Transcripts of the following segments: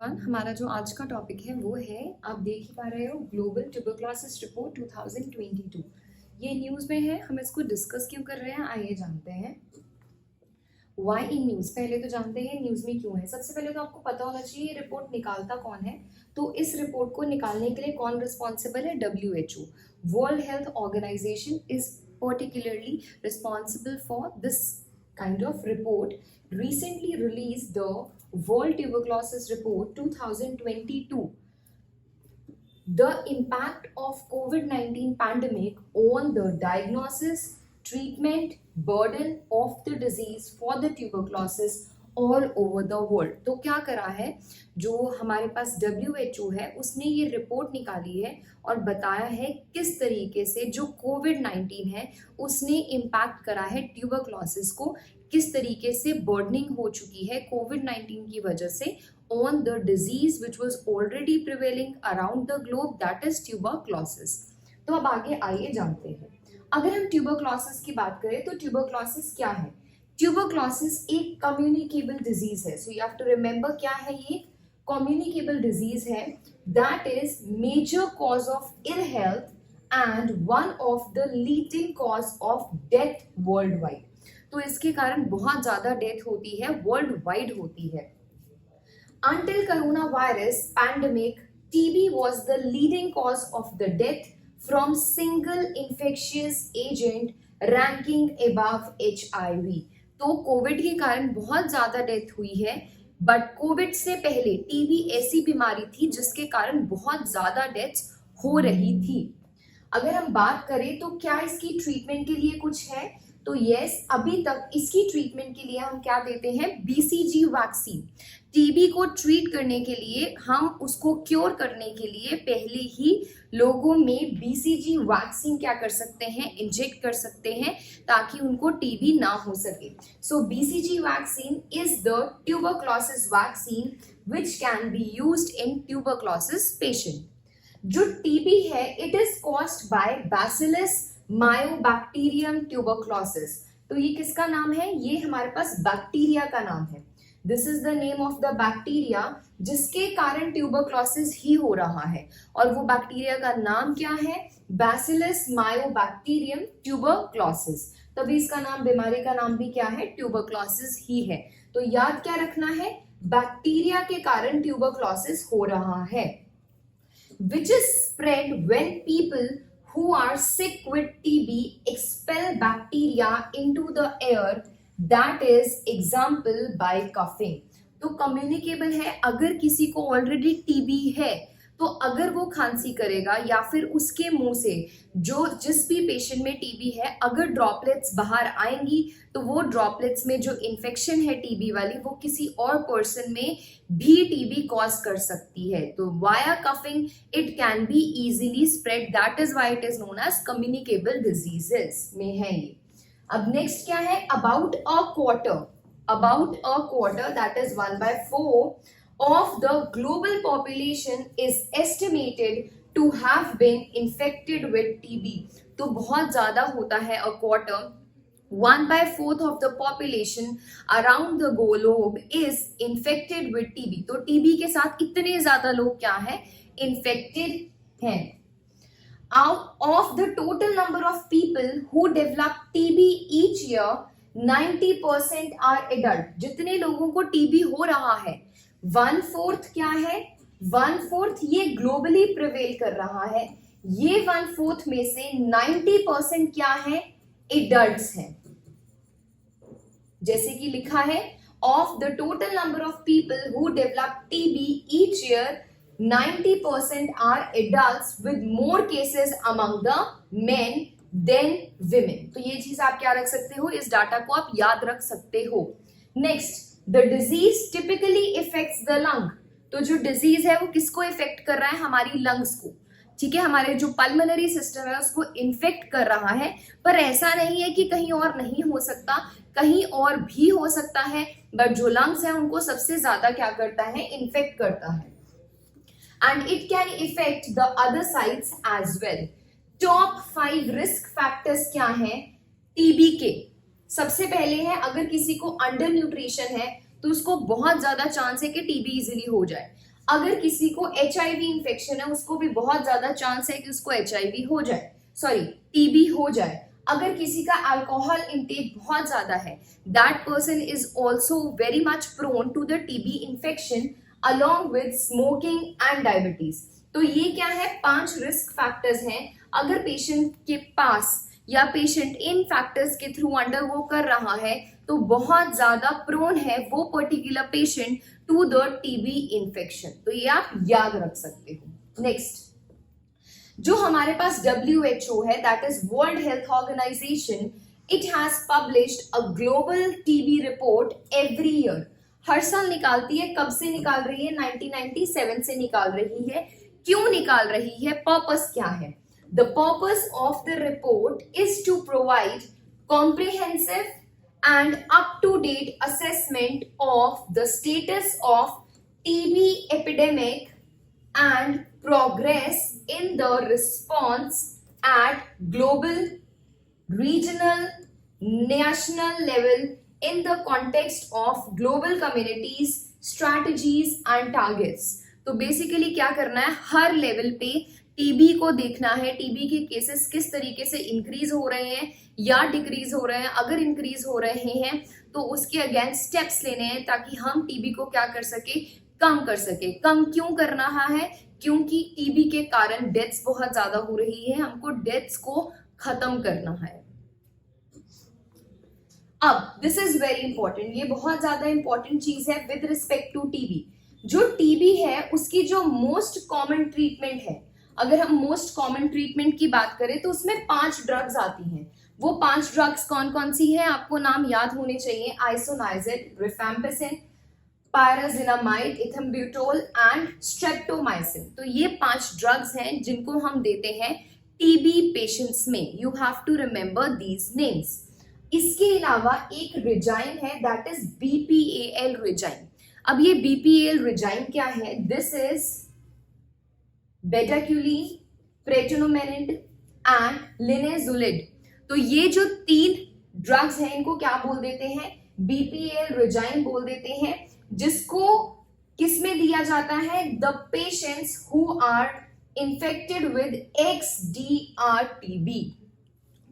हमारा जो आज का टॉपिक है वो है, आप देख ही पा रहे हो, ग्लोबल ट्यूबरक्लोसिस रिपोर्ट 2022। ये न्यूज़ में है, हम इसको डिस्कस क्यों कर रहे हैं आइए जानते हैं। वाई इन न्यूज़, पहले तो जानते हैं न्यूज़ में क्यों है। सबसे पहले तो आपको पता होना चाहिए ये रिपोर्ट निकालता कौन है। तो इस रिपोर्ट को निकालने के लिए कौन रिस्पॉन्सिबल है? WHO, world health organisation is particularly responsible for this kind of report. Recently released the World Tuberculosis Report 2022. The impact of COVID-19 pandemic on the diagnosis, treatment, burden of the disease for the tuberculosis all over the world. तो क्या करा है, जो हमारे पास WHO है उसने ये रिपोर्ट निकाली है और बताया है किस तरीके से जो कोविड-19 है उसने इम्पैक्ट करा है ट्यूबरक्लोसिस को, किस तरीके से बर्डनिंग हो चुकी है कोविड-19 की वजह से on the disease which was already prevailing around the globe, that is tuberculosis. तो अब आगे आइए जानते हैं। अगर हम ट्यूबरक्लोसिस की बात करें तो ट्यूबरक्लोसिस क्या है? ट्यूबरक्लोसिस एक कम्युनिकेबल डिजीज है। So you have to remember क्या है ये? कम्युनिकेबल डिजीज है, that is major cause of ill health and one of the leading cause of death world wide. तो इसके कारण बहुत ज्यादा डेथ होती है, वर्ल्ड वाइड होती है। Until corona virus pandemic, TB was the leading cause of the death from single infectious agent ranking above HIV। तो कोविड के कारण बहुत ज्यादा डेथ हुई है, बट कोविड से पहले टीबी ऐसी बीमारी थी जिसके कारण बहुत ज्यादा डेथ्स हो रही थी। अगर हम बात करें तो क्या इसकी ट्रीटमेंट के लिए कुछ है? तो यस, अभी तक इसकी ट्रीटमेंट के लिए हम क्या देते हैं? BCG vaccine. टीबी को ट्रीट करने के लिए, हम उसको क्योर करने के लिए पहले ही लोगों में BCG वैक्सीन क्या कर सकते हैं? इंजेक्ट कर सकते हैं ताकि उनको टीबी ना हो सके। सो BCG vaccine is the tuberculosis vaccine which can be used in tuberculosis patient. जो टीबी है it is caused by bacillus Mycobacterium tuberculosis. तो ये किसका नाम है? ये हमारे पास बैक्टीरिया का नाम है। This is the name of the bacteria जिसके कारण ट्यूबरक्लोसिस ही हो रहा है, और वो बैक्टीरिया का नाम क्या है? Bacillus Mycobacterium tuberculosis. तभी इसका नाम, बीमारी का नाम भी क्या है? ट्यूबरक्लोसिस ही है। तो याद क्या रखना है? बैक्टीरिया के कारण ट्यूबरक्लोसिस हो रहा है, which is spread when people who are sick with TB expel bacteria into the air, that is example by coughing। तो कम्युनिकेबल है, अगर किसी को ऑलरेडी टीबी है तो अगर वो खांसी करेगा या फिर उसके मुंह से जिस भी पेशेंट में टीबी है अगर ड्रॉपलेट्स बाहर आएंगी तो वो ड्रॉपलेट्स में जो इन्फेक्शन है टीबी वाली वो किसी और पर्सन में भी टीबी कॉज कर सकती है। तो via coughing it can be easily spread, that is why it is known as communicable diseases में है ये। अब नेक्स्ट क्या है? About a quarter that is 1/4 of the global population is estimated to have been infected with TB। तो बहुत ज्यादा होता है a quarter, 1/4 of the population around the globe is infected with TB। तो TB के साथ इतने ज्यादा लोग क्या है? infected हैं। Out of the total number of people who develop TB each year, 90% are adult। जितने लोगों को TB हो रहा है 1/4 क्या है? 1/4 ये ग्लोबली प्रिवेल कर रहा है। ये 1/4 में से 90% क्या है? एडल्ट्स हैं। जैसे कि लिखा है, of the total number of people who develop TB each year 90% are adults with more cases among the men than women. तो ये चीज आप क्या रख सकते हो? इस डाटा को आप याद रख सकते हो। Next, The disease typically affects the lung। तो जो डिजीज है वो किसको इफेक्ट कर रहा है? हमारी लंग्स को, ठीक है, हमारे जो पल्मोनरी सिस्टम है उसको इन्फेक्ट कर रहा है। पर ऐसा नहीं है कि कहीं और नहीं हो सकता, कहीं और भी हो सकता है, बट जो लंग्स है उनको सबसे ज्यादा क्या करता है? इन्फेक्ट करता है। And it can affect the other sides as well. Top 5 risk factors क्या है टीबी के? सबसे पहले है, अगर किसी को अंडर न्यूट्रिशन है तो उसको बहुत ज्यादा चांस है कि टीबी इजीली हो जाए। अगर किसी को HIV इन्फेक्शन है उसको भी बहुत ज्यादा चांस है कि उसको HIV हो जाए, सॉरी TB हो जाए। अगर किसी का अल्कोहल इंटेक बहुत ज्यादा है, that person is also very much prone to the TB infection along with smoking and diabetes. तो ये क्या है, 5 रिस्क फैक्टर्स हैं। अगर पेशेंट के पास या पेशेंट इन फैक्टर्स के थ्रू अंडरगो कर रहा है तो बहुत ज्यादा प्रोन है वो particular patient to the TB infection. तो ये आप याद रख सकते हो। नेक्स्ट, जो हमारे पास WHO है, that is World health Organisation, it has published a global TB report every year. हर साल निकालती है। कब से निकाल रही है? 1997 से निकाल रही है। क्यों निकाल रही है? पर्पस क्या है? The purpose of the report is to provide comprehensive and up-to-date assessment of the status of TB epidemic and progress in the response at global, regional, national level in the context of global communities, strategies and targets। तो basically क्या करना है, हर level पे TB को देखना है, TB के cases किस तरीके से इंक्रीज हो रहे हैं या डिक्रीज हो रहे हैं। अगर इंक्रीज हो रहे हैं तो उसके अगेंस्ट स्टेप्स लेने हैं ताकि हम टीबी को क्या कर सके, कम कर सके। कम क्यों कर रहा है? क्योंकि टीबी के कारण डेथ्स बहुत ज्यादा हो रही है, हमको डेथ्स को खत्म करना है। अब दिस इज वेरी इंपॉर्टेंट, ये बहुत ज्यादा इंपॉर्टेंट चीज है विद रिस्पेक्ट टू टीबी। जो टीबी है उसकी जो मोस्ट कॉमन ट्रीटमेंट है, अगर हम मोस्ट कॉमन ट्रीटमेंट की बात करें तो उसमें 5 ड्रग्स आती हैं। वो 5 ड्रग्स कौन कौन सी हैं? आपको नाम याद होने चाहिए। Isoniazid, rifampicin, pyrazinamide, ethambutol and streptomycin. तो ये 5 ड्रग्स हैं जिनको हम देते हैं टीबी पेशेंट्स में। You have to remember these names. इसके अलावा एक रिजाइन है, दैट इज BPAL रिजाइन। अब ये BPAL रिजाइन क्या है? This is bedaquiline, pretomanid and linezolid. तो ये जो 3 ड्रग्स हैं इनको क्या बोल देते हैं? BPAL रिजाइन बोल देते हैं, जिसको किसमें दिया जाता है? The patients who are infected with XDR-TB।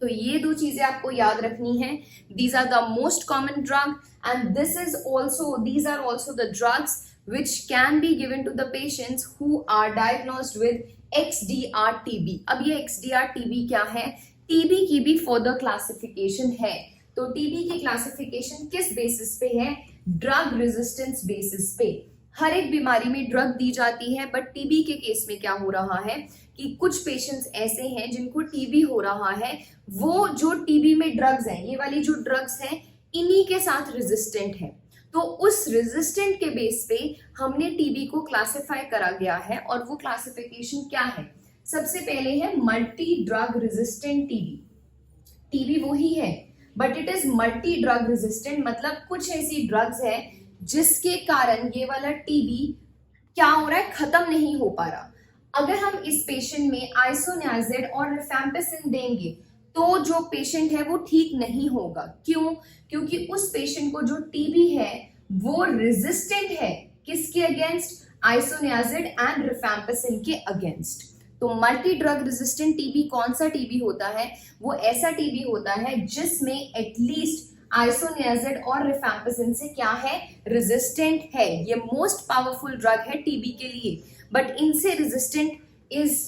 तो ये 2 चीजें आपको याद रखनी है। These are the most common drug and these are also the drugs which can be given to the patients who are diagnosed with XDR-TB। अब ये XDR-TB क्या है? TB की भी फर्दर क्लासिफिकेशन है। तो TB की क्लासिफिकेशन किस बेसिस पे है? ड्रग रेजिस्टेंस बेसिस पे। हर एक बीमारी में ड्रग दी जाती है, बट TB के केस में क्या हो रहा है कि कुछ पेशेंट्स ऐसे हैं जिनको TB हो रहा है, वो जो TB में ड्रग्स हैं, ये वाली जो ड्रग्स हैं, इन्हीं के साथ रेजिस्टेंट है। तो उस रेजिस्टेंट के बेस पे हमने TB को क्लासिफाई करा गया है। और वो क्लासिफिकेशन क्या है? सबसे पहले है मल्टी ड्रग रेजिस्टेंट TB वही है, but it is multi drug resistant, मतलब कुछ ऐसी ड्रग्स है जिसके कारण ये वाला TB क्या हो रहा है, खत्म नहीं हो पा रहा। अगर हम इस पेशेंट में आइसोनियाजिड और रिफैम्पिसिन देंगे तो जो पेशेंट है वो ठीक नहीं होगा। क्यों? क्योंकि उस पेशेंट को जो TB है वो रेजिस्टेंट है किसके अगेंस्ट? आइसोनियाजिड एंड रिफैम्पिसिन के अगेंस्ट। तो मल्टी ड्रग रेजिस्टेंट TB कौन सा TB होता है? वो ऐसा TB होता है जिसमें एटलीस्ट आइसोनियाजिड और रिफैम्पिसिन से क्या है? रेजिस्टेंट है। ये मोस्ट पावरफुल ड्रग है TB के लिए, बट इनसे resistant is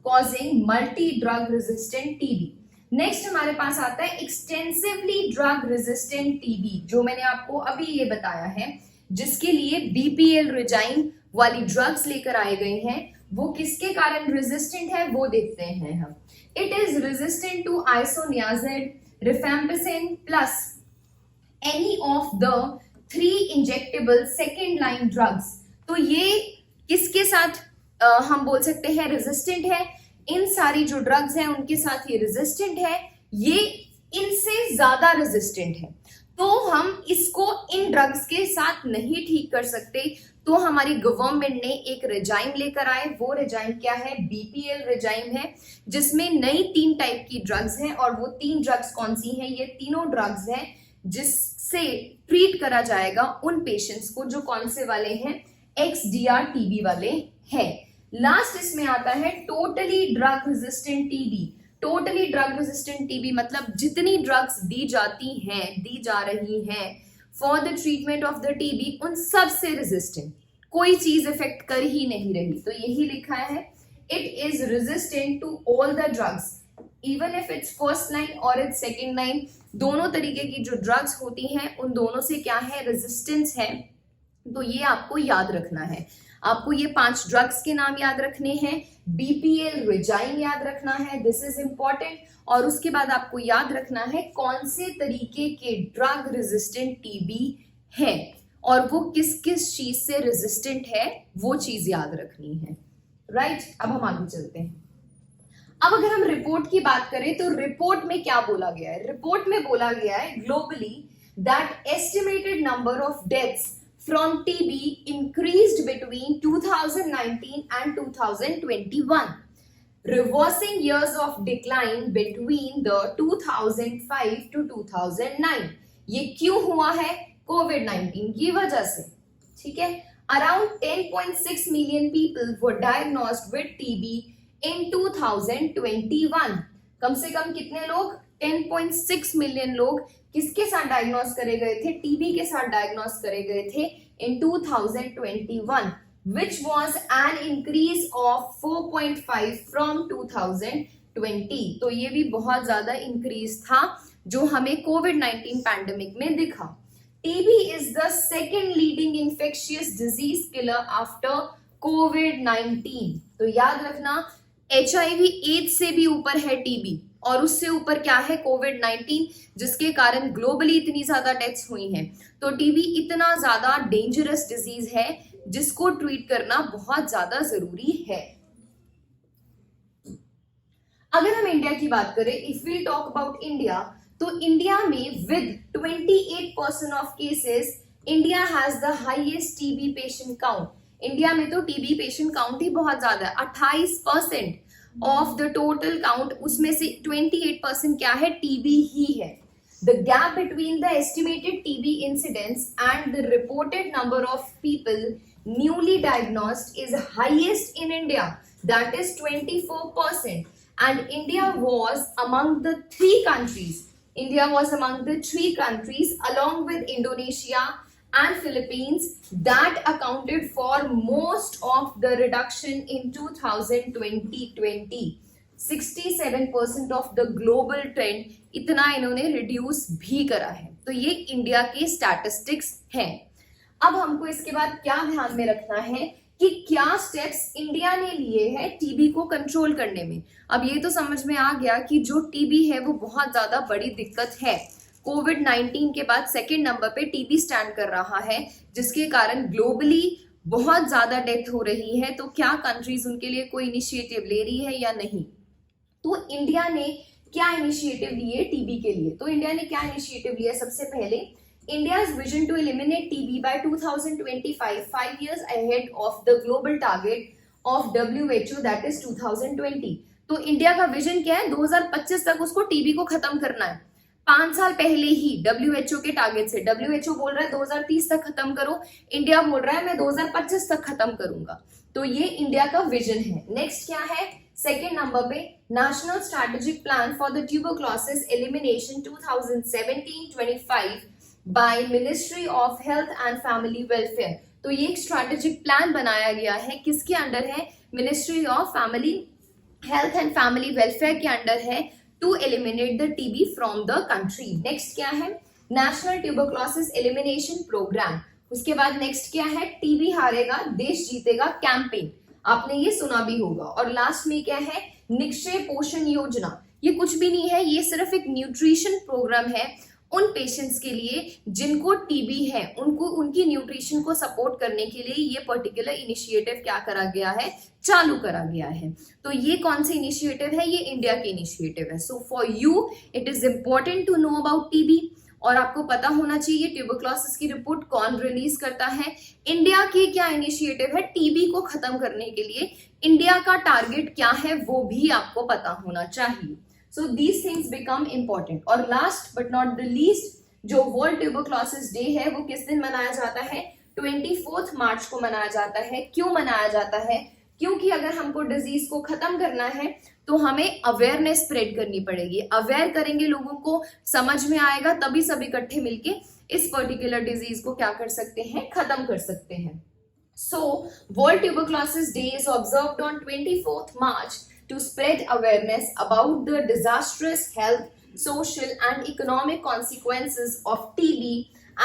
causing multi drug resistant TB। Next हमारे पास आता है एक्सटेंसिवली ड्रग रेजिस्टेंट TB, जो मैंने आपको अभी ये बताया है, जिसके लिए BPAL रिजाइन वाली ड्रग्स लेकर आए गए हैं। वो किसके कारण रेजिस्टेंट है वो देखते हैं हम। It is resistant to isoniazid, rifampicin plus any of the 3 injectable second line drugs. तो ये किसके साथ हम बोल सकते हैं रेजिस्टेंट है? इन सारी जो ड्रग्स हैं उनके साथ ये रेजिस्टेंट है, ये इनसे ज्यादा रेजिस्टेंट है। तो हम इसको इन ड्रग्स के साथ नहीं ठीक कर सकते। तो हमारी गवर्नमेंट ने एक रेजाइम लेकर आए। वो रेजाइम क्या है? BPAL रेजाइम है, जिसमें नई 3 टाइप की ड्रग्स हैं। और वो 3 ड्रग्स कौन सी हैं? ये तीनों ड्रग्स हैं जिससे ट्रीट करा जाएगा उन पेशेंट्स को जो कौन से वाले हैं? XDR टीबी वाले हैं। लास्ट इसमें आता है totally drug resistant TB. Totally drug resistant TB मतलब जितनी ड्रग्स दी जा रही हैं for the treatment of the TB, उन सब से रेजिस्टेंट, कोई चीज इफेक्ट कर ही नहीं रही। तो यही लिखा है, it is resistant to all the drugs even if it's first line और इट्स सेकेंड लाइन, दोनों तरीके की जो ड्रग्स होती हैं उन दोनों से क्या है, रेजिस्टेंस है। तो ये आपको याद रखना है। आपको ये 5 ड्रग्स के नाम याद रखने हैं, बीपीएल रिजाइन याद रखना है, दिस इज इंपॉर्टेंट। और उसके बाद आपको याद रखना है कौन से तरीके के ड्रग रेजिस्टेंट टीबी है और वो किस किस चीज से रेजिस्टेंट है, वो चीज याद रखनी है। राइट, अब हम आगे चलते हैं। अब अगर हम रिपोर्ट की बात करें तो रिपोर्ट में क्या बोला गया है? रिपोर्ट में बोला गया है globally that estimated number of deaths from TB increased between 2019 and 2021, reversing years of decline between the 2005 to 2009. ये क्यों हुआ है? कोविड-19 की वजह से। ठीक है, around 10.6 million people were diagnosed with TB in 2021. कम से कम कितने लोग? 10.6 मिलियन लोग किसके साथ डायग्नोस करे गए थे? टीबी के साथ डायग्नोस करे गए थे इन 2021, which was an increase of 4.5 from 2020. तो ये भी बहुत ज्यादा इंक्रीज था जो हमें कोविड-19 पैंडेमिक में दिखा। TB is the second leading infectious disease killer after कोविड-19। तो याद रखना, HIV एड्स से भी ऊपर है टीबी और उससे ऊपर क्या है? कोविड-19, जिसके कारण ग्लोबली इतनी ज्यादा डेथ्स हुई हैं। तो टीबी इतना ज्यादा डेंजरस डिजीज है जिसको ट्रीट करना बहुत ज्यादा जरूरी है। अगर हम इंडिया की बात करें, if we talk about India, तो इंडिया में with 28% of cases India has the highest TB patient count. India में तो टीबी पेशेंट काउंट ही बहुत ज्यादा है, 28% ऑफ द टोटल काउंट, उसमें से 28% क्या है? टीबी ही है। The gap between the estimated TB incidence and the reported number of people newly diagnosed is highest in India, that is 24%, and India was among the 3 countries. India was among the 3 countries along with Indonesia and Philippines that accounted for most of the reduction in 2020. 67% of the global trend, इतना इन्होंने reduce भी करा है। तो ये India के statistics हैं। अब हमको इसके बाद क्या ध्यान में रखना है कि क्या स्टेप्स इंडिया ने लिए हैं टीबी को कंट्रोल करने में। अब ये तो समझ में आ गया कि जो टीबी है वो बहुत ज्यादा बड़ी दिक्कत है। कोविड-19 के बाद सेकंड नंबर पे टीबी स्टैंड कर रहा है, जिसके कारण ग्लोबली बहुत ज्यादा डेथ हो रही है। तो क्या कंट्रीज उनके लिए कोई इनिशिएटिव ले रही है या नहीं? तो इंडिया ने क्या इनिशिएटिव लिए टीबी के लिए? तो इंडिया ने क्या इनिशिएटिव लिया? सबसे पहले, India's vision to eliminate TB by 2025, 5 years ahead of the global target of WHO, that is 2020. तो इंडिया का विजन क्या है? 2025 तक उसको टीबी को खत्म करना है। 5 साल पहले ही WHO के टारगेट से, WHO बोल रहा है 2030 तक खत्म करो, इंडिया बोल रहा है मैं 2025 तक खत्म करूंगा। तो ये इंडिया का विजन है। नेक्स्ट क्या है? सेकेंड नंबर पे, national strategic plan for the tuberculosis elimination 2017-25 by ministry of health and family welfare. तो ये एक स्ट्रैटेजिक प्लान बनाया गया है, किसके अंडर है? Ministry of family health and family welfare के अंडर है, to eliminate the TB from the country. Next क्या है? National tuberculosis elimination programme. उसके बाद नेक्स्ट क्या है? टीबी हारेगा देश जीतेगा कैंपेन, आपने ये सुना भी होगा। और लास्ट में क्या है? निक्षय पोषण योजना। ये कुछ भी नहीं है, ये सिर्फ एक न्यूट्रिशन प्रोग्राम है उन पेशेंट्स के लिए जिनको टीबी है, उनको उनकी न्यूट्रिशन को सपोर्ट करने के लिए ये पर्टिकुलर इनिशिएटिव क्या करा गया है? चालू करा गया है। तो ये कौन सा इनिशिएटिव है? ये इंडिया के इनिशिएटिव है। So for you it is important to know about TB, और आपको पता होना चाहिए ट्यूबरक्लोसिस की रिपोर्ट कौन रिलीज करता है, इंडिया की क्या इनिशिएटिव है टीबी को खत्म करने के लिए, इंडिया का टारगेट क्या है वो भी आपको पता होना चाहिए। So these things become important. और last but not the least, जो वर्ल्ड ट्यूबरक्लोसिस डे है वो किस दिन मनाया जाता है? 24 मार्च को मनाया जाता है। क्यों मनाया जाता है? क्योंकि अगर हमको डिजीज को खत्म करना है तो हमें अवेयरनेस स्प्रेड करनी पड़ेगी। अवेयर करेंगे, लोगों को समझ में आएगा, तभी सब इकट्ठे मिलके इस पर्टिकुलर डिजीज को क्या कर सकते हैं, खत्म कर सकते हैं। So, World Tuberculosis Day is observed on 24th March to spread awareness about the disastrous health, social and economic consequences of TB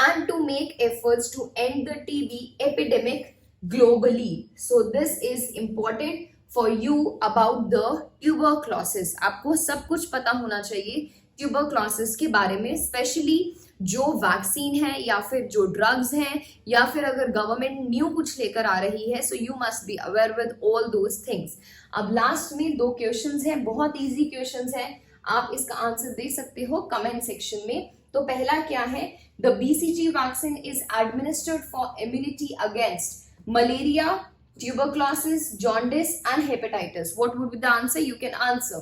and to make efforts to end the TB epidemic globally. So, this is important for you about the tuberculosis. आपको सब कुछ पता होना चाहिए tuberculosis के बारे में, specially जो वैक्सीन है या फिर जो ड्रग्स हैं या फिर अगर गवर्नमेंट न्यू कुछ लेकर आ रही है, so you must be aware with all those things. अब लास्ट में 2 क्वेश्चंस हैं, बहुत इजी क्वेश्चंस हैं, आप इसका आंसर दे सकते हो कमेंट सेक्शन में। तो पहला क्या है? The BCG vaccine is administered for immunity against malaria, tuberculosis, jaundice and hepatitis. What would be the answer? You can answer.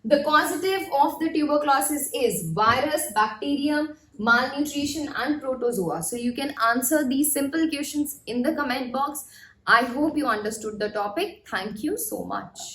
The causative of the tuberculosis is virus, bacterium, malnutrition and protozoa. So you can answer these simple questions in the comment box. I hope you understood the topic. Thank you so much.